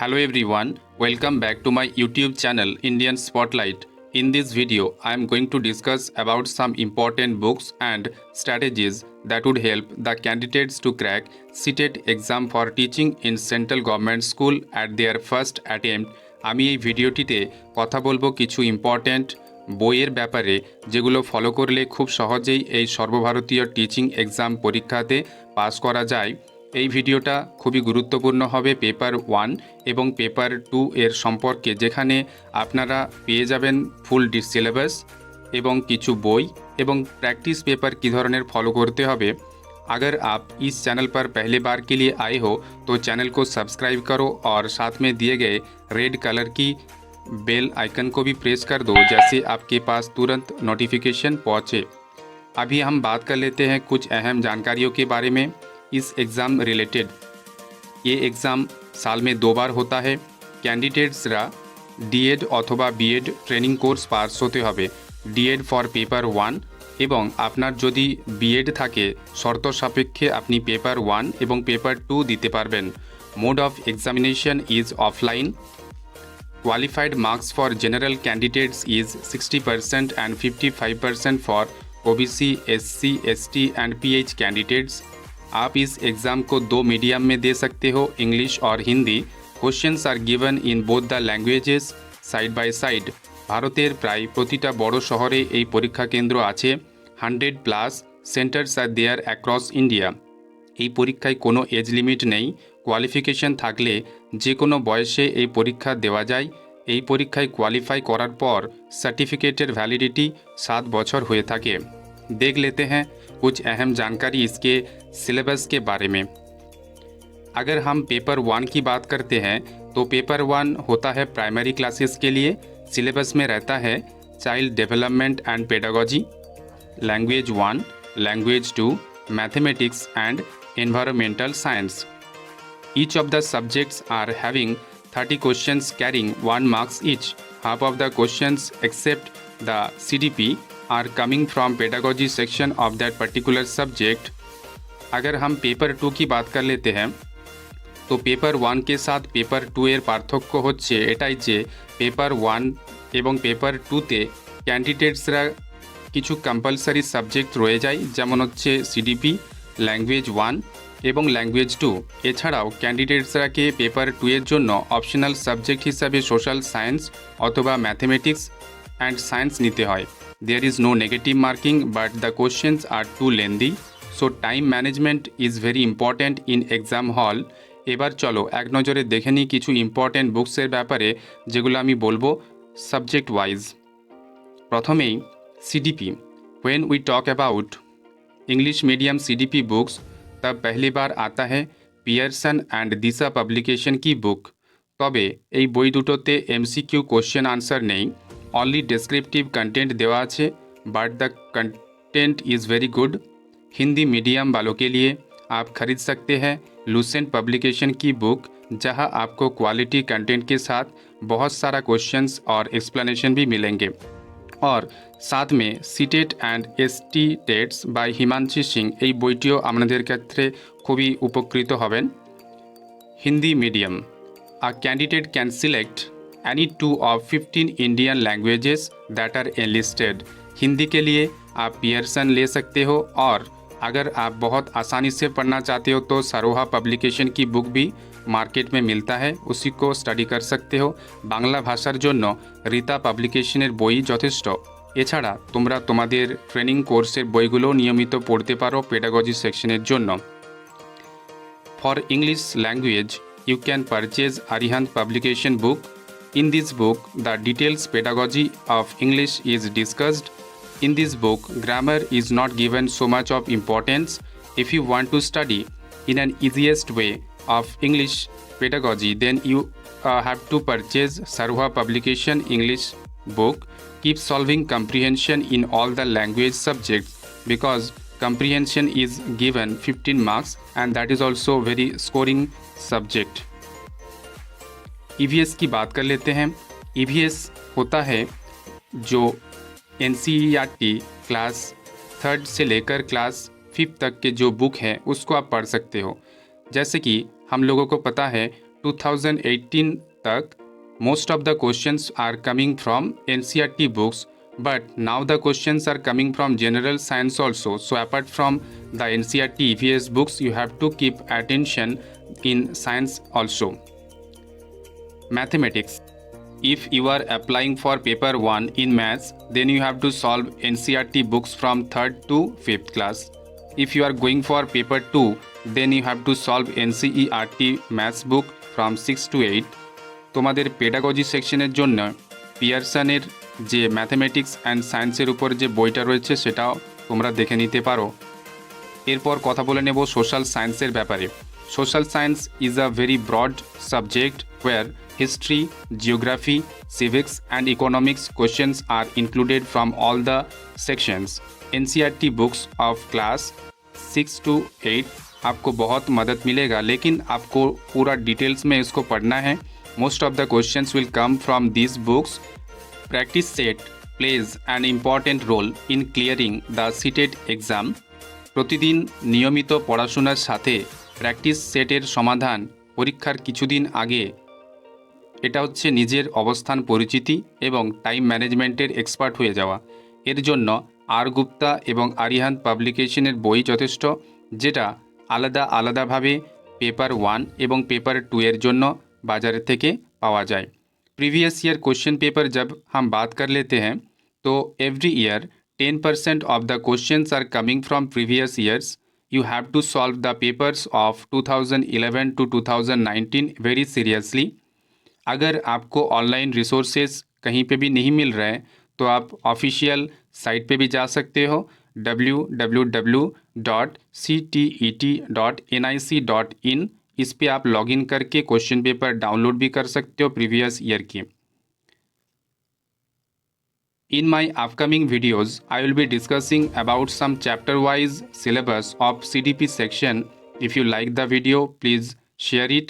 Hello everyone, welcome back to my YouTube channel Indian Spotlight. In this video, I am going to discuss about some important books and strategies that would help the candidates to crack CTET exam for teaching in central government school at their first attempt. আমি এই ভিডিওটিতে কথা বলবো কিছু important বইয়ের ব্যাপারে যেগুলো follow করলে খুব সহজেই এই সর্বভারতীয় টিচিং এক্সাম পরীক্ষাতে পাস করা যায়। এই ভিডিওটা খুবই গুরুত্বপূর্ণ হবে পেপার 1 এবং পেপার 2 এর সম্পর্কে, যেখানে আপনারা পেয়ে যাবেন ফুল সিলেবাস এবং কিছু বই এবং प्रैक्टिस पेपर की धरनेर फॉलो करते হবে। अगर आप इस चैनल पर पहली बार के लिए आए हो तो चैनल को सब्सक्राइब करो और साथ में दिए गए रेड कलर की बेल आइकन को भी प्रेस कर दो, जैसे आपके पास तुरंत नोटिफिकेशन पहुँचे। अभी हम बात कर लेते हैं कुछ अहम जानकारियों के बारे में इस एग्ज़ाम रिलेटेड। ये एग्ज़ाम साल में 2 बार होता है। कैंडिडेट्सरा डीएड अथवा बीएड ट्रेनिंग कोर्स पास होते হবে। डीएड फर पेपर 1 এবং আপনার যদি বিএড থাকে শর্ত সাপেক্ষে আপনি পেপার 1 এবং পেপার 2 দিতে পারবেন। Mode of examination is offline. Qualified marks for general candidates is 60% and 55% for OBC, SC, ST and pH candidates. आप इस एग्ज़ाम को 2 मीडियम में दे सकते हो, इंग्लिश और Hindi. Questions are given in both the languages side by side. ভারতের প্রায় প্রতিটা বড় শহরে এই পরীক্ষা কেন্দ্র আছে। 100+ সেন্টার্স আর দেয়ার অ্যাক্রস ইন্ডিয়া। এই পরীক্ষায় কোনো এজ লিমিট নেই। কোয়ালিফিকেশন থাকলে যে কোনো বয়সে এই পরীক্ষা দেওয়া যায়। এই পরীক্ষায় কোয়ালিফাই করার পর সার্টিফिकेटेर वैलिडिटी 7 বছর হয়ে থাকে। देख लेते हैं कुछ अहम जानकारी इसके सिलेबस के बारे में। अगर हम पेपर 1 की बात करते हैं तो पेपर 1 होता है प्राइमरी क्लासेस के लिए। सिलेबस में रहता है child development and pedagogy, language 1, language 2, mathematics and environmental science. Each of the subjects are having 30 questions carrying 1 marks each. Half of the questions except the CDP are coming from pedagogy section of that particular subject. अगर हम paper 2 की बात कर लेते हैं तो paper 1 के साथ पेपर 2 एर पार्थक्य होच्छे एटाई जे पेपर 1 एवं पेपर 2 ते कैंडिडेट्सरा किछु कम्पालसारि सब्जेक्ट रये जाय, जेमन होच्छे सीडीपी, लैंग्वेज 1 एवं लैंग्वेज 2। एछाड़ाओ कैंडिडेट्सराके पेपर 2 एर जोन्नो अपशनल सब्जेक्ट हिसाबे सोशल साइंस अथवा मैथमेटिक्स एंड साइंस निते हय। There is no negative marking but the questions are too lengthy, so time management is very important in exam hall. এবার চলো এক নজরে দেখে নিই কিছু ইম্পর্ট্যান্ট বুকসের ব্যাপারে যেগুলো আমি বলবো সাবজেক্ট ওয়াইজ। প্রথমেই CDP. When we talk about English medium CDP books तब पहली बार आता है पियर्सन एंड दिशा पब्लिकेशन की बुक। তবে এই বই দুটোতে এমসিকিউ কোশ্চেন आंसर নেই, অনলি ডেসক্রিপটিভ কন্টেंट দেওয়া আছে, but the content is very good. Hindi medium वालों के लिए आप खरीद सकते हैं लुसेंट पब्लिकेशन की बुक, जहां आपको क्वालिटी कंटेंट के साथ बहुत सारा क्वेश्चंस और एक्सप्लेनेशन भी मिलेंगे। और साथ में CTET and ST TETs by Himanshi Singh এই বইটিও আপনাদের ক্ষেত্রে খুবই উপকৃত হবেন। Hindi medium a candidate can select any 2 of 15 Indian languages that are enlisted। Hindi के लिए आप पियर्सन ले सकते हो, और अगर आप बहुत आसानी से पढ़ना चाहते हो तो सरोहा पब्लिकेशन की बुक भी मार्केट में मिलता है, उसी को स्टडी कर सकते हो। बांग्ला भाषार जोन्नो रीता पब्लिकेशनेर বই যথেষ্ট। এছাড়া তোমরা তোমাদের ট্রেনিং কোর্সের বইগুলো নিয়মিত পড়তে পারো পেডাগজি সেকশনের জন্য। For English language you can purchase Arihant publication book. In this book the details pedagogy of English is discussed. In this book, grammar is not given so much of importance. If you want to study in an easiest way of English pedagogy, then you have to purchase Saroha Publication English book. Keep solving comprehension in all the language subjects, because comprehension is given 15 marks and that is also very scoring subject. EVS की बात कर लेते हैं। EVS होता है जो NCERT class 3rd से लेकर क्लास 5th तक के जो बुक हैं उसको आप पढ़ सकते हो। जैसे कि हम लोगों को पता है 2018 तक most of the questions are coming from NCERT books, but now the questions are coming from general science also. So apart from the NCERT EVS books, you have to keep attention in science also. Mathematics. If you are applying for paper 1 in maths, then you have to solve NCERT books from 3rd to 5th class. If you are going for paper 2, then you have to solve NCERT maths book from 6 to 8. তোমাদের pedagogy সেকশনের জন্য পিয়ারসনের যে mathematics and সায়েন্সের উপর যে বইটা রয়েছে সেটাও তোমরা দেখে নিতে পারো। এরপর কথা বলে নেব সোশ্যাল সায়েন্সের ব্যাপারে। Social science is a very broad subject where history, geography, civics and economics questions are included from all the sections. NCERT books of class 6 to 8 आपको बहुत मदद मिलेगा, लेकिन आपको पूरा डिटेल्स में इसको पढ़ना है। Most of the questions will come from these books. Practice set plays an important role in clearing the CTET exam. প্রতিদিন নিয়মিত পড়াশোনার সাথে প্র্যাকটিস সেটের সমাধান পরীক্ষার কিছুদিন আগে এটা হচ্ছে নিজের অবস্থান পরিচিতি এবং টাইম ম্যানেজমেন্টের এক্সপার্ট হয়ে যাওয়া। এর জন্য আর গুপ্তা এবং আরিহান্ত পাবলিকেশনের বই যথেষ্ট, যেটা আলাদা আলাদাভাবে পেপার 1 এবং পেপার 2 এর জন্য बाजार থেকে পাওয়া যায়। प्रीवियस ईयर क्वेश्चन पेपर जब हम बात कर लेते हैं तो every year 10% of the questions are coming from previous years. You have to solve the papers of 2011 to 2019 very seriously. अगर आपको ऑनलाइन रिसोर्सेज कहीं पे भी नहीं मिल रहे हैं तो आप ऑफिशियल साइट पे भी जा सकते हो www.ctet.nic.in. इस पे आप लॉगिन करके क्वेश्चन पेपर डाउनलोड भी कर सकते हो प्रीवियस ईयर की। In my upcoming videos, I will be discussing about some chapter-wise syllabus of CDP section. If you like the video, please share it.